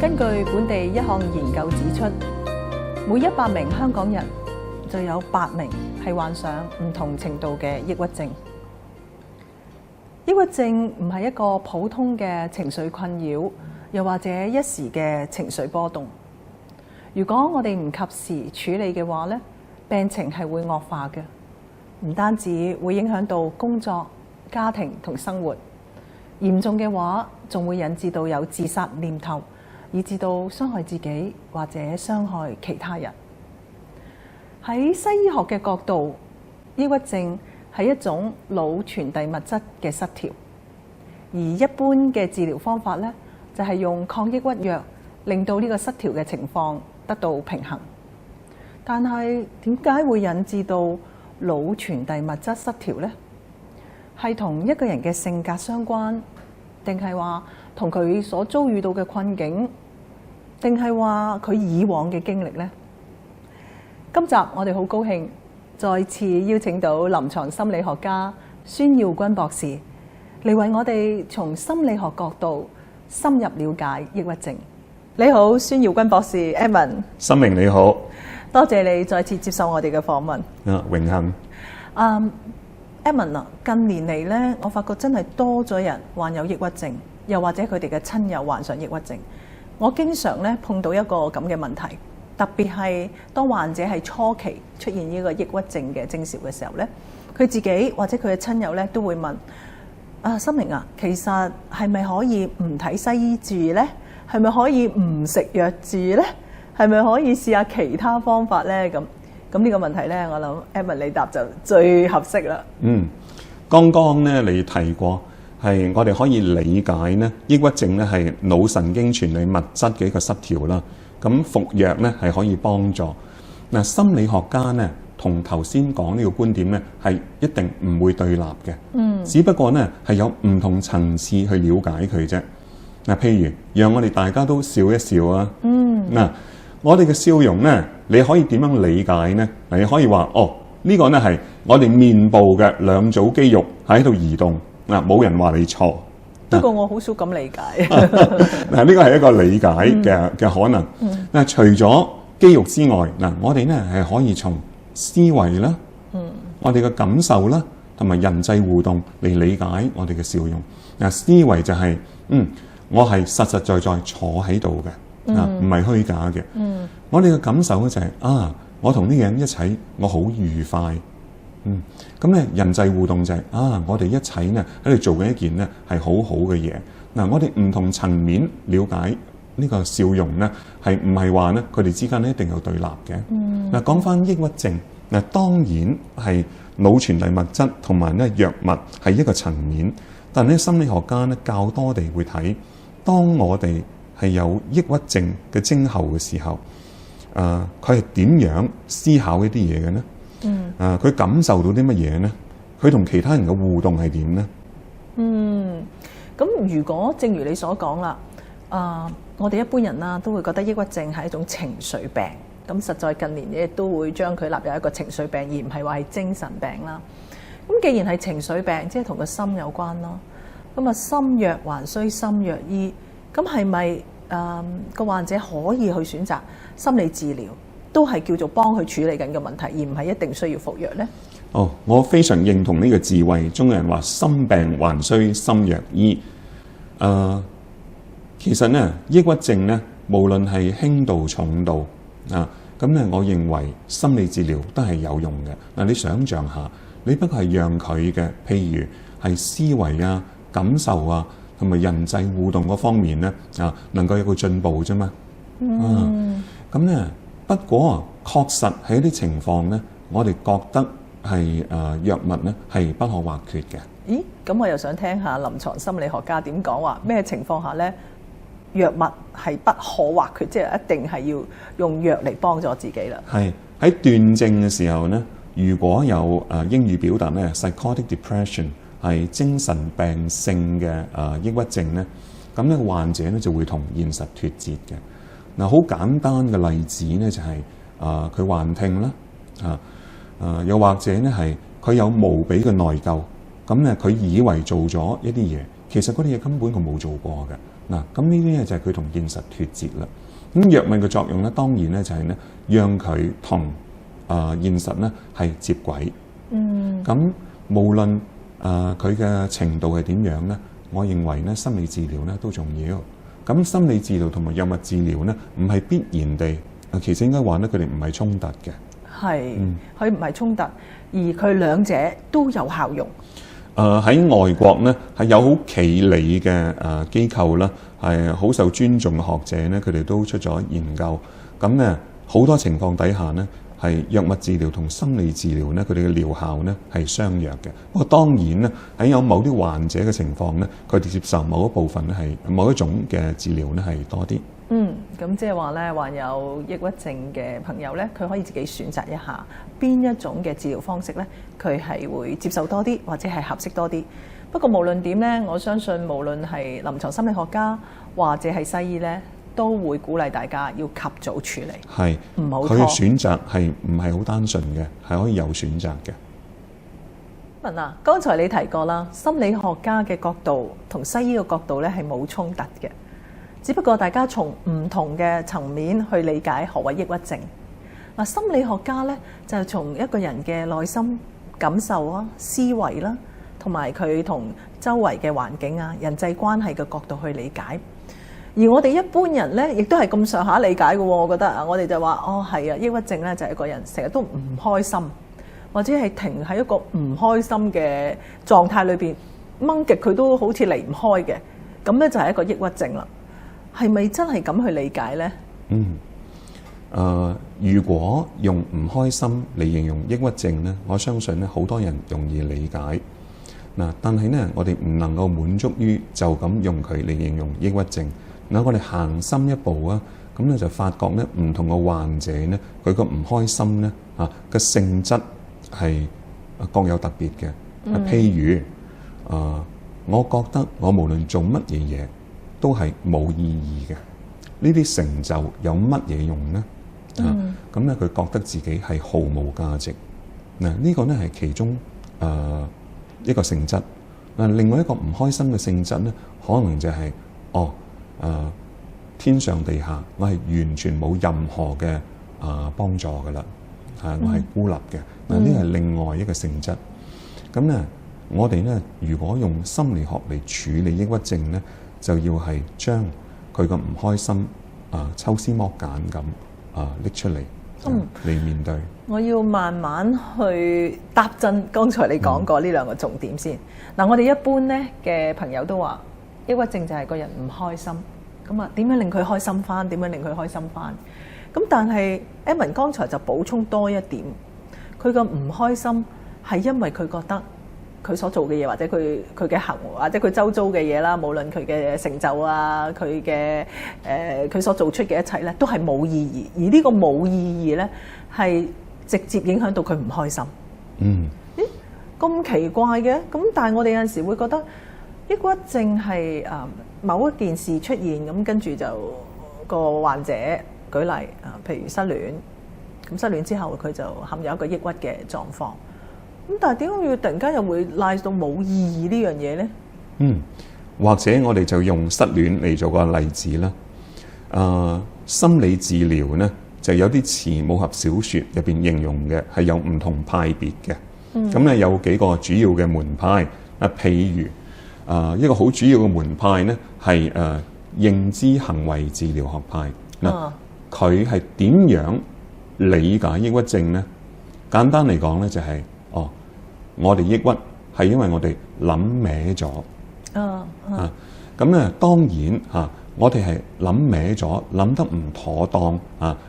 根據本地一項研究指出，每100名香港人就有8名係患上唔同程度嘅抑鬱症。抑鬱症唔係一個普通嘅情緒困擾，又或者一時嘅情緒波動。如果我哋唔及時處理嘅話咧，病情係會惡化嘅，唔單止會影響到工作、家庭同生活，嚴重嘅話仲會引致到有自殺念頭，以致到傷害自己或者傷害其他人。喺西醫學嘅角度，抑鬱症係一種腦傳遞物質嘅失調，而一般嘅治療方法咧就係用抗抑鬱藥，令到呢個失調嘅情況得到平衡。但係點解會引致到腦傳遞物質失調呢？係同一個人嘅性格相關，定係話同佢所遭遇到嘅困境，定係話佢以往嘅經歷呢？今集我哋好高興再次邀請到臨床心理學家孫耀君博士嚟為我哋從心理學角度深入了解抑鬱症。你好，孫耀君博士 ，Edmond。心明你好，多謝你再次接受我哋嘅訪問。榮幸。Edmond 啊，近年嚟咧，我發覺真係多咗人患有抑鬱症，又或者佢哋嘅親友患上抑鬱症。我經常咧碰到一個咁嘅問題，特別係當患者係初期出現呢個抑鬱症嘅徵兆嘅時候咧，佢自己或者佢嘅親友咧都會問：心明啊，其實係咪可以唔睇西醫治咧？係咪可以唔食藥治咧？係咪可以試下其他方法咧？咁呢個問題咧，我諗 Edmond 你答就最合適啦。剛剛咧你提過係我哋可以理解咧，抑鬱症咧係腦神經傳遞物質嘅一個失調啦。咁服藥咧係可以幫助。嗱，心理學家咧同頭先講呢個觀點咧係一定唔會對立嘅。只不過咧係有唔同層次去了解佢啫。嗱，譬如讓我哋大家都笑一笑啊。我哋嘅笑容咧，你可以點樣理解呢？你可以話呢個咧係我哋面部嘅2組肌肉喺度移動。冇人話你錯。不過我好少咁理解。呢個係一個理解嘅可能。除咗肌肉之外，我哋咧係可以從思維啦，我哋嘅感受啦，同埋人際互動嚟理解我哋嘅笑容。思維就係我係實實在在坐喺度嘅。唔係虛假嘅。我哋嘅感受咧就係我同呢個人一齊，我好愉快。咁咧人際互動就係我哋一齊咧喺度做緊一件咧係好好嘅嘢。我哋唔同層面了解呢個笑容咧，係唔係話咧佢哋之間咧一定有對立嘅。講翻抑鬱症，當然係腦傳遞物質同埋咧藥物係一個層面，但係咧心理學家咧較多地會睇，當我哋係有抑鬱症嘅徵候嘅時候，佢係點樣思考一啲嘢嘅呢？佢感受到啲乜嘢呢？佢同其他人嘅互動係點呢？咁如果正如你所講啦，我哋一般人啦都會覺得抑鬱症係一種情緒病，咁實在近年亦都會將佢納入一個情緒病，而唔係話係精神病啦。咁既然係情緒病，即係同個心有關咯。咁心藥還需心藥醫。咁係咪個患者可以去選擇心理治療，都係叫做幫佢處理緊嘅問題，而唔係一定需要服藥呢？我非常認同呢個智慧。中國人話心病還需心藥醫。其實呢，抑鬱症呢，無論係輕度重度咁咧，我認為心理治療都係有用嘅。你想象下，你不過係讓佢嘅，譬如係思維啊、感受啊，同埋人際互動嗰方面咧能夠有個進步啫嘛。咁咧，不過確實喺一啲情況咧，我哋覺得係藥物咧係不可或缺嘅。咦？咁我又想聽下臨床心理學家點講，話咩情況下咧藥物係不可或缺，即係一定係要用藥嚟幫助自己啦。係喺斷症嘅時候咧，如果有英語表達咧 psychotic depression 係精神病性嘅抑鬱症咧，咁呢個患者咧就會同現實脫節嘅。好簡單嘅例子咧就係佢幻聽啦，又或者咧係佢有無比嘅內疚，咁咧佢以為做咗一啲嘢，其實嗰啲嘢根本佢冇做過嘅。嗱，咁呢啲咧就係佢同現實脫節啦。咁藥物嘅作用咧，當然咧就係咧讓佢同現實咧係接軌。咁無論佢嘅程度係點樣咧，我認為咧心理治療咧都重要。咁心理治療同埋藥物治療咧，唔係必然地，其實應該話咧佢哋唔係衝突嘅。係，佢唔係衝突，而佢兩者都有效用。喺外國咧係有好企理嘅機構啦，係好受尊重嘅學者咧，佢哋都出咗研究。咁咧好多情況底下咧，係藥物治療同心理治療咧，佢哋嘅療效咧係相若嘅。不過當然咧，喺有某啲患者嘅情況咧，佢哋接受某一部分咧係某一種嘅治療咧係多啲。咁即係話咧，患有抑鬱症嘅朋友咧，佢可以自己選擇一下邊一種嘅治療方式咧，佢係會接受多啲，或者係合適多啲。不過無論點咧，我相信無論係臨床心理學家或者係西醫咧，都會鼓勵大家要及早處理，係唔好拖。佢嘅選擇係唔係好單純嘅，係可以有選擇嘅。文啊，剛才你提過啦，心理學家嘅角度同西醫嘅角度咧係冇衝突嘅。只不過大家從唔同嘅層面去理解何謂抑鬱症。嗱，心理學家咧就從一個人嘅內心感受啊、思維啦，同埋佢同周圍嘅環境啊、人際關係嘅角度去理解。而我哋一般人咧，亦都係咁上下理解嘅喎。我覺得啊，我哋就話係啊，抑鬱症咧就係一個人成日都唔開心，或者係停喺一個唔開心嘅狀態裏邊，掹極佢都好似離唔開嘅，咁咧就係一個抑鬱症啦。係咪真係咁去理解呢？如果用唔開心嚟形容抑鬱症咧，我相信咧好多人容易理解。嗱，但係咧我哋唔能夠滿足於就咁用佢嚟形容抑鬱症。嗱，我哋行深一步啊，咁咧就發覺咧唔同嘅患者咧，佢個唔開心咧嘅性質係各有特別嘅。譬如我覺得我無論做乜嘢嘢都係冇意義嘅，呢啲成就有乜嘢用呢？咁咧佢覺得自己係毫無價值。嗱，呢個咧係其中一個性質。另外一個唔開心嘅性質咧，可能就係天上地下，我係完全冇任何嘅幫助噶啦，我係孤立嘅。嗱，呢個係另外一個性質。咁咧，我哋咧如果用心理學嚟處理抑鬱症咧，就要係將佢個唔開心抽絲剝繭咁拎出嚟嚟面對。我要慢慢去搭真剛才你講過呢兩個重點先。嗱，我哋一般咧嘅朋友都話，抑鬱症就係個人唔開心。咁點樣令佢開心翻？點樣令佢開心翻？咁但係 Edmond 剛才就補充多一點，佢個唔開心係因為佢覺得佢所做嘅嘢，或者佢嘅行為，或者佢周遭嘅嘢啦，無論佢嘅成就啊，佢嘅佢所做出嘅一切咧，都係冇意義。而呢個冇意義咧，係直接影響到佢唔開心。咁奇怪嘅？咁但係我哋有陣時會覺得抑鬱症係某一件事出現，咁跟住就個患者舉例譬如失戀，咁失戀之後佢就陷入一個抑鬱嘅狀況。咁但係點解要突然間又會賴到冇意義呢樣嘢呢？或者我哋就用失戀嚟做個例子啦。心理治療咧就有啲似武俠小說入邊形容嘅係有唔同派別嘅。咁咧有幾個主要嘅門派譬如一個好主要嘅門派咧係認知行為治療學派。佢係點樣理解抑鬱症咧？簡單嚟講咧就係我哋抑鬱係因為我哋諗歪咗。咁咧當然我哋係諗歪咗，諗得唔妥當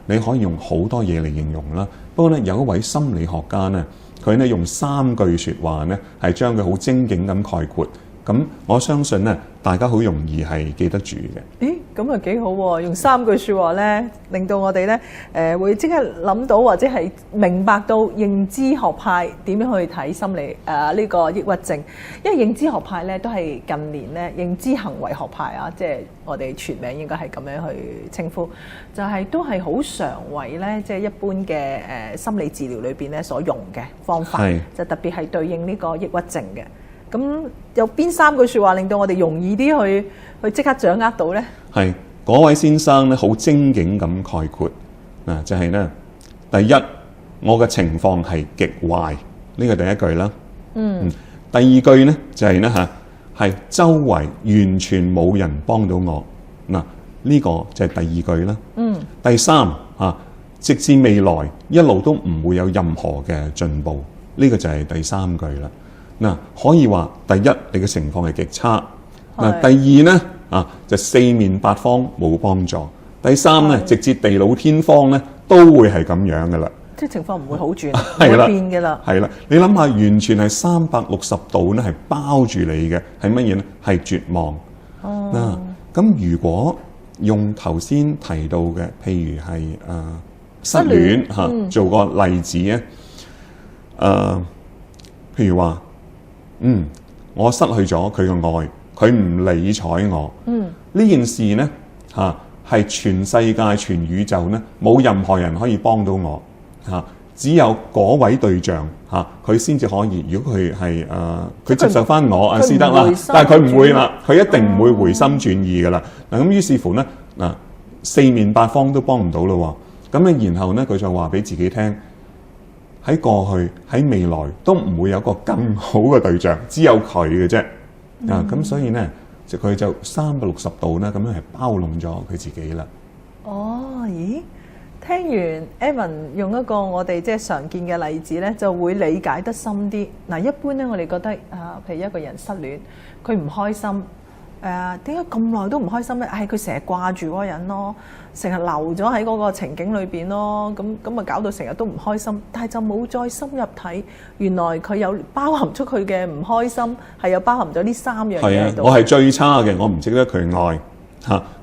你可以用好多嘢嚟形容啦。不過咧有一位心理學家咧，佢咧用3句說話咧係將佢好精警咁概括。咁我相信咧，大家好容易係記得住嘅。咦，咁啊幾好喎！用3句説話咧，令到我哋咧會即刻諗到或者係明白到認知學派點樣去睇心理呢個抑鬱症。因為認知學派咧都係近年咧認知行為學派即係我哋全名應該係咁樣去稱呼，就係都係好常為咧即係一般嘅心理治療裏邊咧所用嘅方法，就特別係對應呢個抑鬱症嘅。咁有邊3句説話令到我哋容易啲去即刻掌握到咧？係嗰位先生咧，好精警咁概括嗱，就係咧，第一，我嘅情況係極壞，呢個第一句啦。第二句咧就係咧嚇，係周圍完全冇人幫到我嗱，呢個就係第二句啦。第三嚇，直至未來一路都唔會有任何嘅進步，呢個就係第三句啦。嗱，可以話第一，你嘅情況係極差。嗱，第二咧就四面八方冇幫助。第三咧，直至地老天荒咧，都會係咁樣噶啦。即係情況唔會好轉，唔會變嘅啦。係啦，你諗下，完全係360度咧，係包住你嘅，係乜嘢咧？係絕望。嗱，咁如果用頭先提到嘅，譬如係失戀做個例子咧，譬如話，我失去咗佢嘅愛，佢唔理睬我。呢件事咧係全世界、全宇宙咧，冇任何人可以幫到我。只有嗰位對象佢先至可以。如果佢係佢接受翻我先得啦，但係佢唔會啦，佢一定唔會回心轉意噶啦。嗱，咁於是乎咧，四面八方都幫唔到咯。咁咧，然後咧，佢就話俾自己聽，喺過去喺未來都唔會有個更好嘅對象，只有佢嘅啫。咁所以咧，佢就360度咧咁樣係包籠咗佢自己啦。咦？聽完 Evan 用一個我哋即係常見嘅例子咧，就會理解得深啲。嗱，一般咧我哋覺得譬如一個人失戀，佢唔開心，點解咁耐都唔開心咧？係佢成日掛住嗰個人咯，成日留咗喺嗰個情景裏邊咯，咁咪搞到成日都唔開心。但係就冇再深入睇，原來佢有包含咗佢嘅唔開心，係有包含咗呢3樣嘢喺度。我係最差嘅，我唔值得佢愛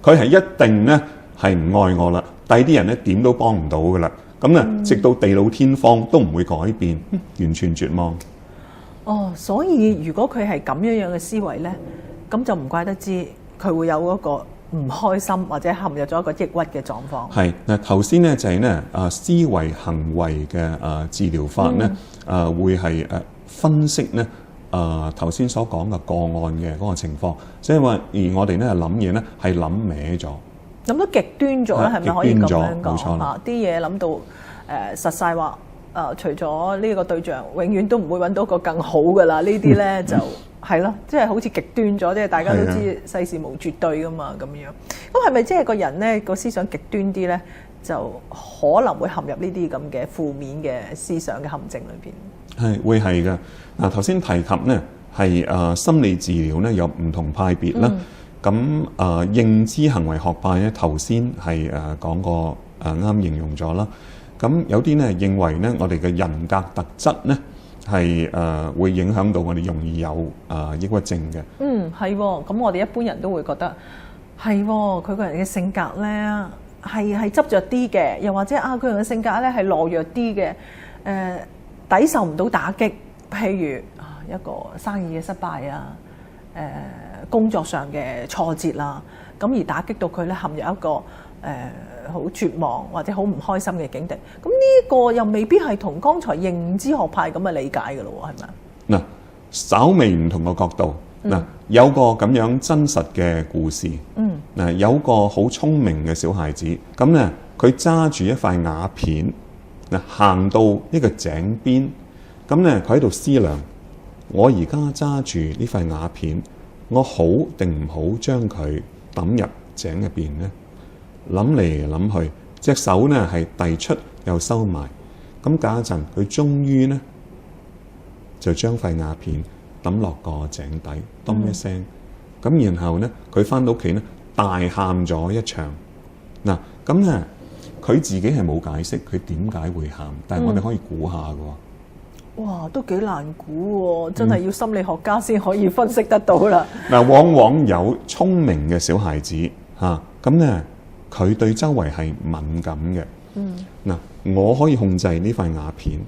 佢係一定咧係唔愛我啦。第啲人咧點都幫唔到噶啦，咁咧直到地老天荒都唔會改變，完全絕望。所以如果佢係咁樣嘅思維咧，咁就唔怪得知佢會有嗰個唔開心或者陷入咗一個抑鬱嘅狀況。係嗱，頭先咧就係咧思維行為嘅治療法咧會係分析咧頭先所講嘅個案嘅嗰個情況，即係話而我哋咧諗嘢咧係諗歪咗。諗得極端咗咧，係咪可以咁樣講？啲嘢諗到實晒話，除咗呢個對象，永遠都唔會揾到個更好噶啦。呢啲咧就係咯，即係好似極端咗，即係大家都知世事無絕對噶嘛咁樣。咁係咪即係個人咧個思想極端啲咧，就可能會陷入呢啲咁嘅負面嘅思想嘅陷阱裏邊？係會係噶。嗱，頭先提及咧係心理治療咧有唔同派別啦。咁認知行為學派咧，頭先係講過啱形容咗啦。咁有啲咧認為咧，我哋嘅人格特質咧係會影響到我哋容易有抑鬱症嘅。係喎。咁我哋一般人都會覺得係喎，佢個人嘅性格咧係執着啲嘅，又或者佢個人嘅性格咧係懦弱啲嘅，抵受唔到打擊，譬如一個生意嘅失敗啊。工作上嘅挫折啦，咁而打擊到佢咧陷入一個好絕望或者好唔開心嘅境地。咁呢個又未必係同剛才認知學派咁嘅理解嘅咯，係咪？嗱，稍微唔同個角度。有個咁樣真實嘅故事。有個好聰明嘅小孩子，咁咧佢揸住一塊瓦片，行到呢個井邊，咁咧佢喺度思量。我而家揸住呢塊瓦片，我好定唔好將佢抌入井入邊呢？諗嚟諗去，隻手呢係遞出又收埋。咁隔一陣，佢終於呢就將塊瓦片抌落個井底，咚一聲。咁然後呢，佢返到屋企呢，大喊咗一場。嗱，咁呢，佢自己係冇解釋佢點解會喊，但係我哋可以估下㗎喎。哇，都幾難估喎！真係要心理學家先可以分析得到啦。往往有聰明嘅小孩子咁咧，佢對周圍係敏感嘅。我可以控制呢塊瓦片，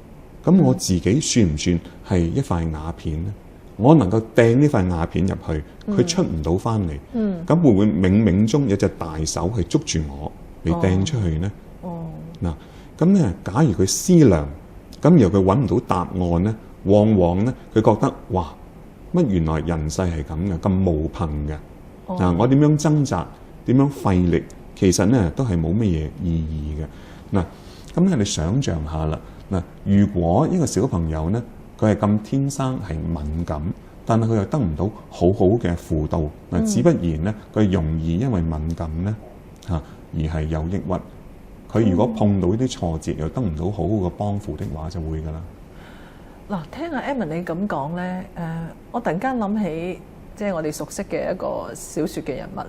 咁我自己算唔算係一塊瓦片呢？我能夠掟呢塊瓦片入去，佢出唔到翻嚟。咁會唔會冥冥中有隻大手去捉住我嚟掟出去呢？咁咧，假如佢思量。咁然後佢揾唔到答案咧，往往咧佢覺得哇，乜原來人世係咁嘅，咁無憑嘅。我點樣掙扎，點樣費力，其實咧都係冇乜嘢意義嘅。嗱，咁咧你想像下啦。嗱，如果一個小朋友咧，佢係咁天生係敏感，但係佢又得唔到好好嘅輔導，嗱，只不然咧佢容易因為敏感咧而係有抑鬱。佢如果碰到啲挫折又得唔到好好嘅幫扶的話，就會㗎啦。嗱，聽阿 Edmund 你咁講咧，我突然間諗起，即係我哋熟悉嘅一個小説嘅人物啦，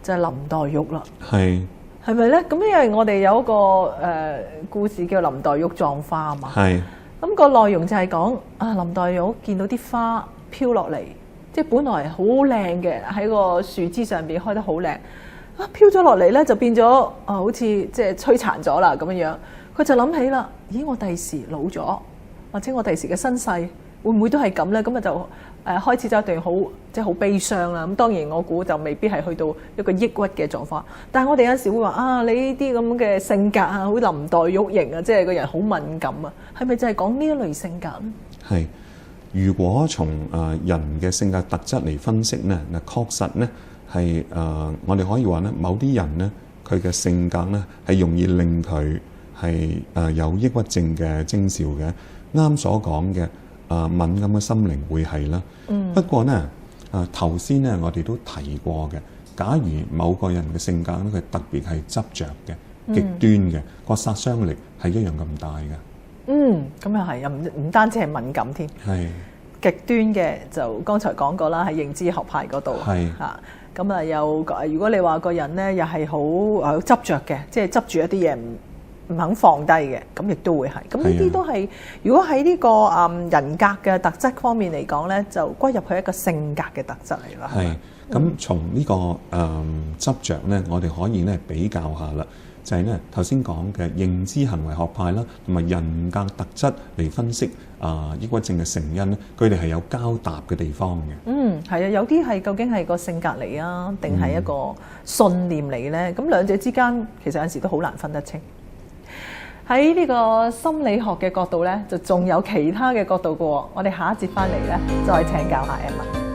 就係林黛玉啦。係咪咧？咁因為我哋有一個故事叫林黛玉葬花啊嘛。咁個內容就係講林黛玉見到啲花飄落嚟，即係本來好靚嘅，喺個樹枝上邊開得好靚，飄咗落嚟咧就變咗好似即係摧殘咗啦咁樣樣。佢就諗起啦，咦，我第時老咗，或者我第時嘅身世會唔會都係咁咧？咁啊就開始咗一段好悲傷啦。咁當然我估就未必係去到一個抑鬱嘅狀況。但係我哋有時會話你呢啲咁嘅性格好林黛玉型啊，即係個人好敏感啊，係咪就係講呢一類性格咧？係，如果從人嘅性格特質嚟分析咧，嗱確實咧係我哋可以話咧，某啲人咧佢嘅性格咧係容易令佢係有抑鬱症嘅徵兆嘅。啱所講嘅敏感嘅心靈會係啦。不過咧頭先咧我哋都提過嘅，假如某個人嘅性格咧佢特別係執着嘅、極端嘅，個殺傷力係一樣咁大嘅。咁又係，又唔單止係敏感添。係極端嘅就剛才講過啦，喺認知學派嗰度。咁啊又如果你話個人咧又係好執着嘅，即係執住一啲嘢唔肯放低嘅，咁亦都會係。咁呢啲都係，如果喺呢個人格嘅特質方面嚟講咧，就歸入去一個性格嘅特質嚟啦。咁從呢個執着咧，我哋可以咧比較下啦，就係咧頭先講嘅認知行為學派啦，同埋人格特質嚟分析抑鬱症嘅成因咧，佢哋係有交搭嘅地方嘅。係啊，有啲係究竟係個性格嚟啊，定係一個信念嚟咧？咁兩者之間其實有陣時都好難分得清。喺呢個心理學嘅角度咧，就仲有其他嘅角度嘅喎。我哋下一節翻嚟咧，再請教下 Emma。